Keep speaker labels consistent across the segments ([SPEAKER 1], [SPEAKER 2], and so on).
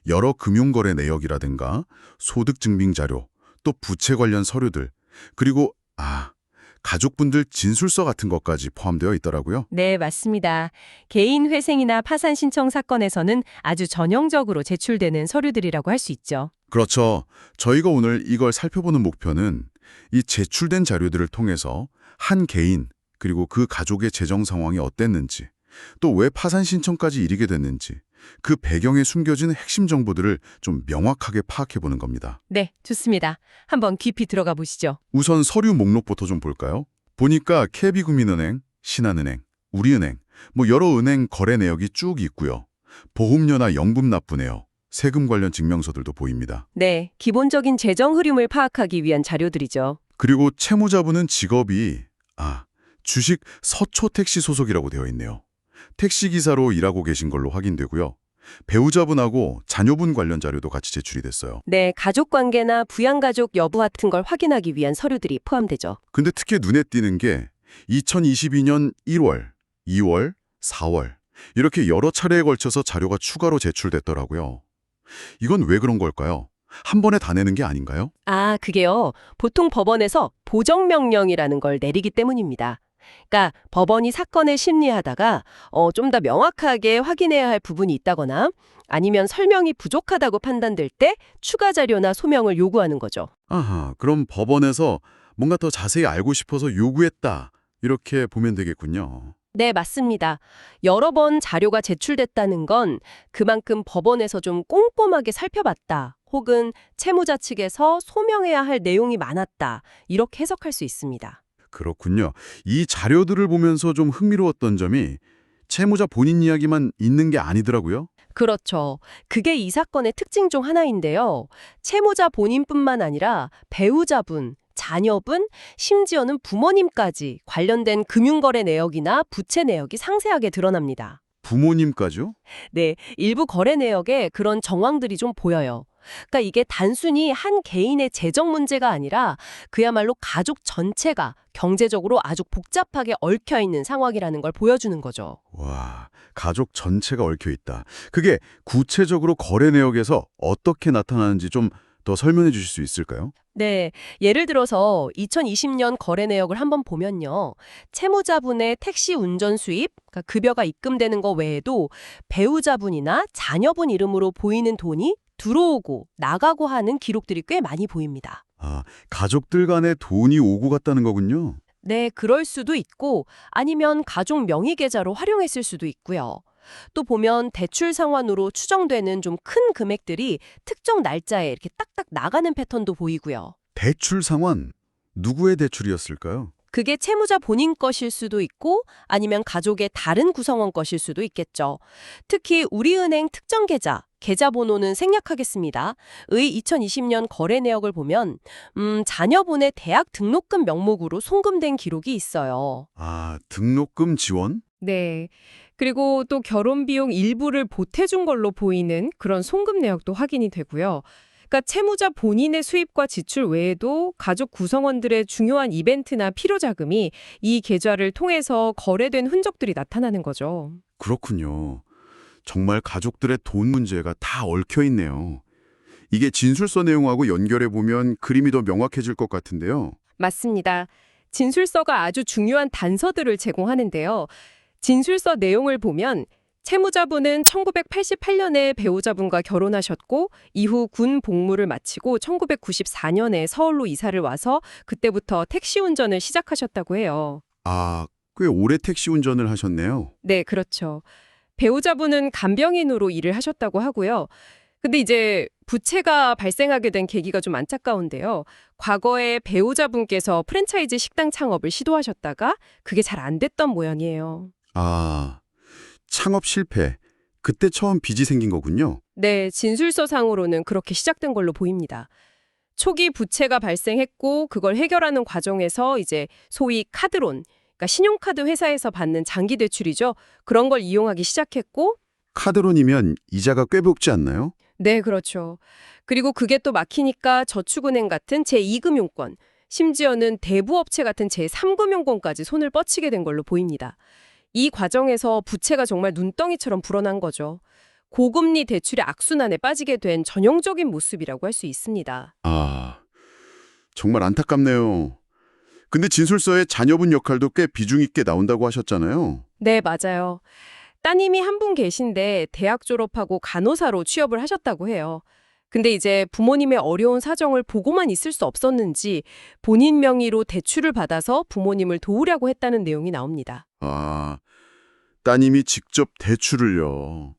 [SPEAKER 1] 여러 금융거래 내역이라든가 소득증빙자료, 또 부채 관련 서류들, 그리고 가족분들 진술서 같은 것까지 포함되어 있더라고요.
[SPEAKER 2] 네, 맞습니다. 개인 회생이나 파산 신청 사건에서는 아주 전형적으로 제출되는 서류들이라고 할 수 있죠.
[SPEAKER 1] 그렇죠. 저희가 오늘 이걸 살펴보는 목표는 이 제출된 자료들을 통해서 한 개인, 그리고 그 가족의 재정 상황이 어땠는지, 또 왜 파산 신청까지 이르게 됐는지, 그 배경에 숨겨진 핵심 정보들을 좀 명확하게 파악해보는 겁니다.
[SPEAKER 2] 네, 좋습니다. 한번 깊이 들어가 보시죠.
[SPEAKER 1] 우선 서류 목록부터 좀 볼까요? 보니까 KB국민은행, 신한은행, 우리은행, 여러 은행 거래 내역이 쭉 있고요. 보험료나 연금 납부내역, 세금 관련 증명서들도 보입니다.
[SPEAKER 2] 네, 기본적인 재정 흐름을 파악하기 위한 자료들이죠.
[SPEAKER 1] 그리고 채무자분은 직업이 주식 서초택시 소속이라고 되어 있네요. 택시기사로 일하고 계신 걸로 확인되고요. 배우자분하고 자녀분 관련 자료도 같이 제출이 됐어요.
[SPEAKER 2] 네, 가족 관계나 부양가족 여부 같은 걸 확인하기 위한 서류들이 포함되죠.
[SPEAKER 1] 근데 특히 눈에 띄는 게 2022년 1월, 2월, 4월 이렇게 여러 차례에 걸쳐서 자료가 추가로 제출됐더라고요. 이건 왜 그런 걸까요? 한 번에 다 내는 게 아닌가요?
[SPEAKER 2] 그게요. 보통 법원에서 보정명령이라는 걸 내리기 때문입니다. 그러니까 법원이 사건을 심리하다가 좀 더 명확하게 확인해야 할 부분이 있다거나 아니면 설명이 부족하다고 판단될 때 추가 자료나 소명을 요구하는 거죠.
[SPEAKER 1] 그럼 법원에서 뭔가 더 자세히 알고 싶어서 요구했다. 이렇게 보면 되겠군요.
[SPEAKER 2] 네, 맞습니다. 여러 번 자료가 제출됐다는 건 그만큼 법원에서 좀 꼼꼼하게 살펴봤다. 혹은 채무자 측에서 소명해야 할 내용이 많았다. 이렇게 해석할 수 있습니다.
[SPEAKER 1] 그렇군요. 이 자료들을 보면서 좀 흥미로웠던 점이 채무자 본인 이야기만 있는 게 아니더라고요.
[SPEAKER 2] 그렇죠. 그게 이 사건의 특징 중 하나인데요. 채무자 본인뿐만 아니라 배우자분, 자녀분, 심지어는 부모님까지 관련된 금융거래 내역이나 부채 내역이 상세하게 드러납니다.
[SPEAKER 1] 부모님까지요?
[SPEAKER 2] 네, 일부 거래 내역에 그런 정황들이 좀 보여요. 그러니까 이게 단순히 한 개인의 재정 문제가 아니라 그야말로 가족 전체가 경제적으로 아주 복잡하게 얽혀 있는 상황이라는 걸 보여주는 거죠.
[SPEAKER 1] 와, 가족 전체가 얽혀 있다. 그게 구체적으로 거래 내역에서 어떻게 나타나는지 좀 더 설명해 주실 수 있을까요?
[SPEAKER 2] 네, 예를 들어서 2020년 거래 내역을 한번 보면요. 채무자분의 택시 운전 수입, 그러니까 급여가 입금되는 거 외에도 배우자분이나 자녀분 이름으로 보이는 돈이 들어오고 나가고 하는 기록들이 꽤 많이 보입니다.
[SPEAKER 1] 가족들 간에 돈이 오고 갔다는 거군요.
[SPEAKER 2] 네, 그럴 수도 있고 아니면 가족 명의 계좌로 활용했을 수도 있고요. 또 보면 대출 상환으로 추정되는 좀 큰 금액들이 특정 날짜에 이렇게 딱딱 나가는 패턴도 보이고요.
[SPEAKER 1] 대출 상환, 누구의 대출이었을까요?
[SPEAKER 2] 그게 채무자 본인 것일 수도 있고 아니면 가족의 다른 구성원 것일 수도 있겠죠. 특히 우리은행 특정 계좌번호는 생략하겠습니다. 의 2020년 거래 내역을 보면 자녀분의 대학 등록금 명목으로 송금된 기록이 있어요.
[SPEAKER 1] 등록금 지원?
[SPEAKER 3] 네. 그리고 또 결혼 비용 일부를 보태준 걸로 보이는 그런 송금 내역도 확인이 되고요. 그러니까 채무자 본인의 수입과 지출 외에도 가족 구성원들의 중요한 이벤트나 필요 자금이 이 계좌를 통해서 거래된 흔적들이 나타나는 거죠.
[SPEAKER 1] 그렇군요. 정말 가족들의 돈 문제가 다 얽혀 있네요. 이게 진술서 내용하고 연결해 보면 그림이 더 명확해질 것 같은데요.
[SPEAKER 3] 맞습니다. 진술서가 아주 중요한 단서들을 제공하는데요. 진술서 내용을 보면 채무자분은 1988년에 배우자분과 결혼하셨고 이후 군 복무를 마치고 1994년에 서울로 이사를 와서 그때부터 택시 운전을 시작하셨다고 해요.
[SPEAKER 1] 꽤 오래 택시 운전을 하셨네요.
[SPEAKER 3] 네, 그렇죠. 배우자분은 간병인으로 일을 하셨다고 하고요. 근데 이제 부채가 발생하게 된 계기가 좀 안타까운데요. 과거에 배우자분께서 프랜차이즈 식당 창업을 시도하셨다가 그게 잘 안 됐던 모양이에요.
[SPEAKER 1] 창업 실패. 그때 처음 빚이 생긴 거군요.
[SPEAKER 3] 네, 진술서상으로는 그렇게 시작된 걸로 보입니다. 초기 부채가 발생했고 그걸 해결하는 과정에서 이제 소위 카드론, 그러니까 신용카드 회사에서 받는 장기 대출이죠. 그런 걸 이용하기 시작했고
[SPEAKER 1] 카드론이면 이자가 꽤 높지 않나요?
[SPEAKER 3] 네, 그렇죠. 그리고 그게 또 막히니까 저축은행 같은 제2금융권, 심지어는 대부업체 같은 제3금융권까지 손을 뻗치게 된 걸로 보입니다. 이 과정에서 부채가 정말 눈덩이처럼 불어난 거죠. 고금리 대출의 악순환에 빠지게 된 전형적인 모습이라고 할 수 있습니다.
[SPEAKER 1] 아, 정말 안타깝네요. 근데 진술서에 자녀분 역할도 꽤 비중 있게 나온다고 하셨잖아요.
[SPEAKER 3] 네, 맞아요. 따님이 한 분 계신데 대학 졸업하고 간호사로 취업을 하셨다고 해요. 근데 이제 부모님의 어려운 사정을 보고만 있을 수 없었는지 본인 명의로 대출을 받아서 부모님을 도우려고 했다는 내용이 나옵니다.
[SPEAKER 1] 아, 따님이 직접 대출을요.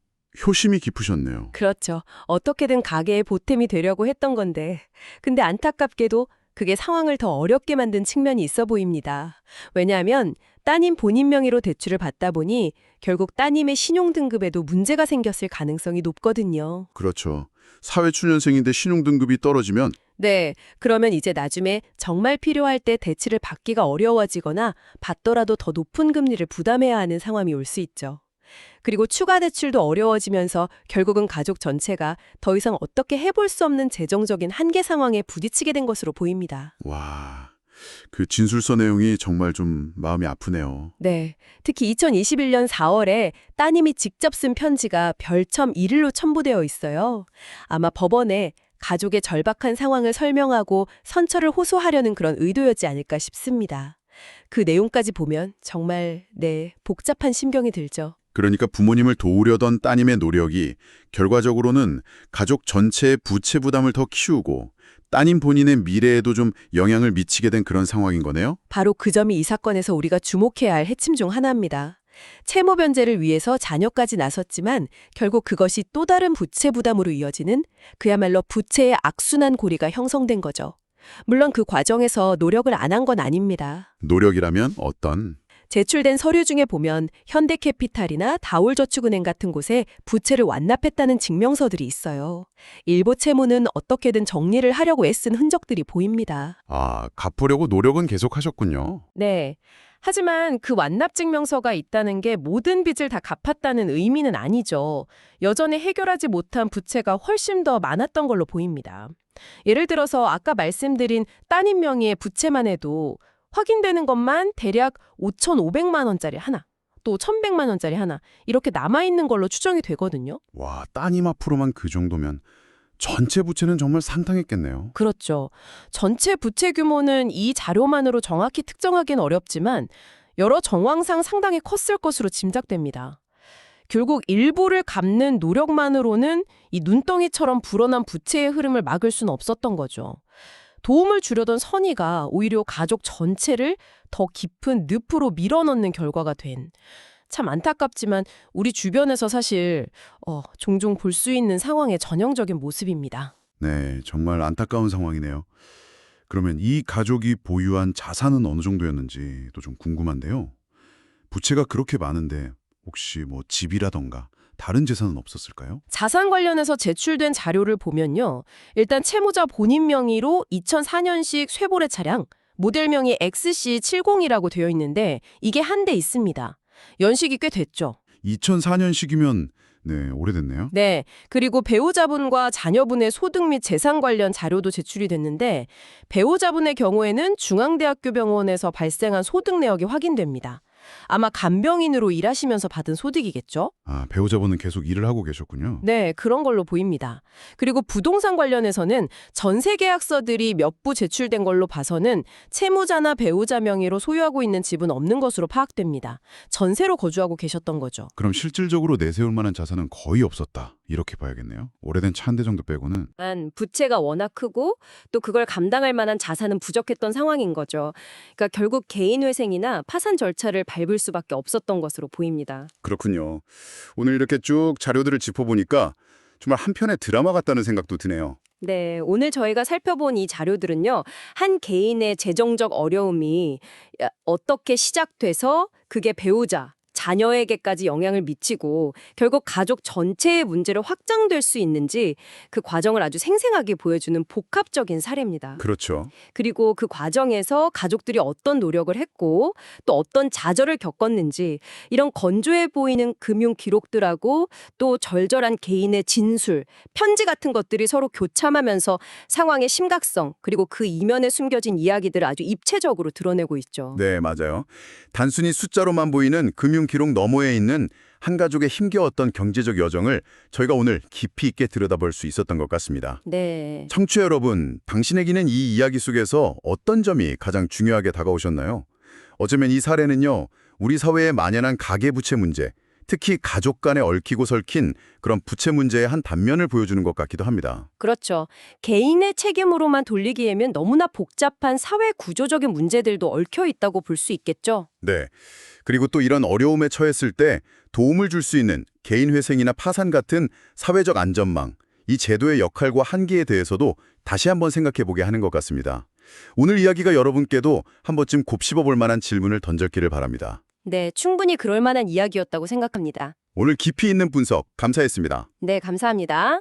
[SPEAKER 1] 효심이 깊으셨네요.
[SPEAKER 2] 그렇죠. 어떻게든 가게에 보탬이 되려고 했던 건데. 근데 안타깝게도 그게 상황을 더 어렵게 만든 측면이 있어 보입니다. 왜냐하면 따님 본인 명의로 대출을 받다 보니 결국 따님의 신용등급에도 문제가 생겼을 가능성이 높거든요.
[SPEAKER 1] 그렇죠. 사회초년생인데 신용등급이 떨어지면
[SPEAKER 2] 네, 그러면 이제 나중에 정말 필요할 때 대출을 받기가 어려워지거나 받더라도 더 높은 금리를 부담해야 하는 상황이 올 수 있죠. 그리고 추가 대출도 어려워지면서 결국은 가족 전체가 더 이상 어떻게 해볼 수 없는 재정적인 한계 상황에 부딪히게 된 것으로 보입니다.
[SPEAKER 1] 와, 그 진술서 내용이 정말 좀 마음이 아프네요.
[SPEAKER 2] 네, 특히 2021년 4월에 따님이 직접 쓴 편지가 별첨 1일로 첨부되어 있어요. 아마 법원에 가족의 절박한 상황을 설명하고 선처를 호소하려는 그런 의도였지 않을까 싶습니다. 그 내용까지 보면 정말 복잡한 심경이 들죠.
[SPEAKER 1] 그러니까 부모님을 도우려던 따님의 노력이 결과적으로는 가족 전체의 부채 부담을 더 키우고 따님 본인의 미래에도 좀 영향을 미치게 된 그런 상황인 거네요?
[SPEAKER 2] 바로 그 점이 이 사건에서 우리가 주목해야 할 핵심 중 하나입니다. 채무 변제를 위해서 자녀까지 나섰지만 결국 그것이 또 다른 부채 부담으로 이어지는 그야말로 부채의 악순환 고리가 형성된 거죠. 물론 그 과정에서 노력을 안 한 건 아닙니다.
[SPEAKER 1] 노력이라면 어떤?
[SPEAKER 2] 제출된 서류 중에 보면 현대캐피탈이나 다올저축은행 같은 곳에 부채를 완납했다는 증명서들이 있어요. 일부 채무는 어떻게든 정리를 하려고 애쓴 흔적들이 보입니다.
[SPEAKER 1] 아, 갚으려고 노력은 계속하셨군요.
[SPEAKER 3] 네. 하지만 그 완납 증명서가 있다는 게 모든 빚을 다 갚았다는 의미는 아니죠. 여전히 해결하지 못한 부채가 훨씬 더 많았던 걸로 보입니다. 예를 들어서 아까 말씀드린 따님 명의의 부채만 해도 확인되는 것만 대략 5,500만 원짜리 하나, 또 1,100만 원짜리 하나 이렇게 남아있는 걸로 추정이 되거든요.
[SPEAKER 1] 와, 따님 앞으로만 그 정도면 전체 부채는 정말 상당했겠네요.
[SPEAKER 3] 그렇죠. 전체 부채 규모는 이 자료만으로 정확히 특정하기는 어렵지만 여러 정황상 상당히 컸을 것으로 짐작됩니다. 결국 일부를 갚는 노력만으로는 이 눈덩이처럼 불어난 부채의 흐름을 막을 수는 없었던 거죠. 도움을 주려던 선의가 오히려 가족 전체를 더 깊은 늪으로 밀어넣는 결과가 된 참 안타깝지만 우리 주변에서 사실 종종 볼 수 있는 상황의 전형적인 모습입니다.
[SPEAKER 1] 네, 정말 안타까운 상황이네요. 그러면 이 가족이 보유한 자산은 어느 정도였는지 또 좀 궁금한데요. 부채가 그렇게 많은데 혹시 뭐 집이라던가 다른 재산은 없었을까요?
[SPEAKER 3] 자산 관련해서 제출된 자료를 보면요. 일단 채무자 본인 명의로 2004년식 쉐보레 차량, 모델명이 XC70이라고 되어 있는데 이게 한 대 있습니다. 연식이 꽤 됐죠.
[SPEAKER 1] 2004년식이면 네, 오래됐네요.
[SPEAKER 3] 네. 그리고 배우자분과 자녀분의 소득 및 재산 관련 자료도 제출이 됐는데 배우자분의 경우에는 중앙대학교 병원에서 발생한 소득 내역이 확인됩니다. 아마 간병인으로 일하시면서 받은 소득이겠죠?
[SPEAKER 1] 아, 배우자분은 계속 일을 하고 계셨군요.
[SPEAKER 3] 네, 그런 걸로 보입니다. 그리고 부동산 관련해서는 전세 계약서들이 몇 부 제출된 걸로 봐서는 채무자나 배우자 명의로 소유하고 있는 집은 없는 것으로 파악됩니다. 전세로 거주하고 계셨던 거죠.
[SPEAKER 1] 그럼 실질적으로 내세울 만한 자산은 거의 없었다. 이렇게 봐야겠네요. 오래된 차 한 대 정도 빼고는.
[SPEAKER 2] 부채가 워낙 크고 또 그걸 감당할 만한 자산은 부족했던 상황인 거죠. 그러니까 결국 개인회생이나 파산 절차를 밟을 수밖에 없었던 것으로 보입니다.
[SPEAKER 1] 그렇군요. 오늘 이렇게 쭉 자료들을 짚어보니까 정말 한편의 드라마 같다는 생각도 드네요.
[SPEAKER 2] 네, 오늘 저희가 살펴본 이 자료들은요, 한 개인의 재정적 어려움이 어떻게 시작돼서 그게 배우자, 자녀에게까지 영향을 미치고 결국 가족 전체의 문제로 확장될 수 있는지 그 과정을 아주 생생하게 보여주는 복합적인 사례입니다.
[SPEAKER 1] 그렇죠.
[SPEAKER 2] 그리고 그 과정에서 가족들이 어떤 노력을 했고 또 어떤 좌절을 겪었는지 이런 건조해 보이는 금융 기록들하고 또 절절한 개인의 진술, 편지 같은 것들이 서로 교참하면서 상황의 심각성 그리고 그 이면에 숨겨진 이야기들을 아주 입체적으로 드러내고 있죠.
[SPEAKER 1] 네, 맞아요. 단순히 숫자로만 보이는 금융 기록 너머에 있는 한 가족의 힘겨웠던 경제적 여정을 저희가 오늘 깊이 있게 들여다볼 수 있었던 것 같습니다.
[SPEAKER 2] 네.
[SPEAKER 1] 청취자 여러분, 당신에게는 이 이야기 속에서 어떤 점이 가장 중요하게 다가오셨나요? 어쩌면 이 사례는요, 우리 사회에 만연한 가계부채 문제, 특히 가족 간에 얽히고 설킨 그런 부채 문제의 한 단면을 보여주는 것 같기도 합니다.
[SPEAKER 2] 그렇죠. 개인의 책임으로만 돌리기에는 너무나 복잡한 사회 구조적인 문제들도 얽혀 있다고 볼 수 있겠죠.
[SPEAKER 1] 네. 그리고 또 이런 어려움에 처했을 때 도움을 줄 수 있는 개인 회생이나 파산 같은 사회적 안전망, 이 제도의 역할과 한계에 대해서도 다시 한번 생각해보게 하는 것 같습니다. 오늘 이야기가 여러분께도 한 번쯤 곱씹어 볼 만한 질문을 던졌기를 바랍니다.
[SPEAKER 2] 네, 충분히 그럴 만한 이야기였다고 생각합니다.
[SPEAKER 1] 오늘 깊이 있는 분석 감사했습니다.
[SPEAKER 2] 네, 감사합니다.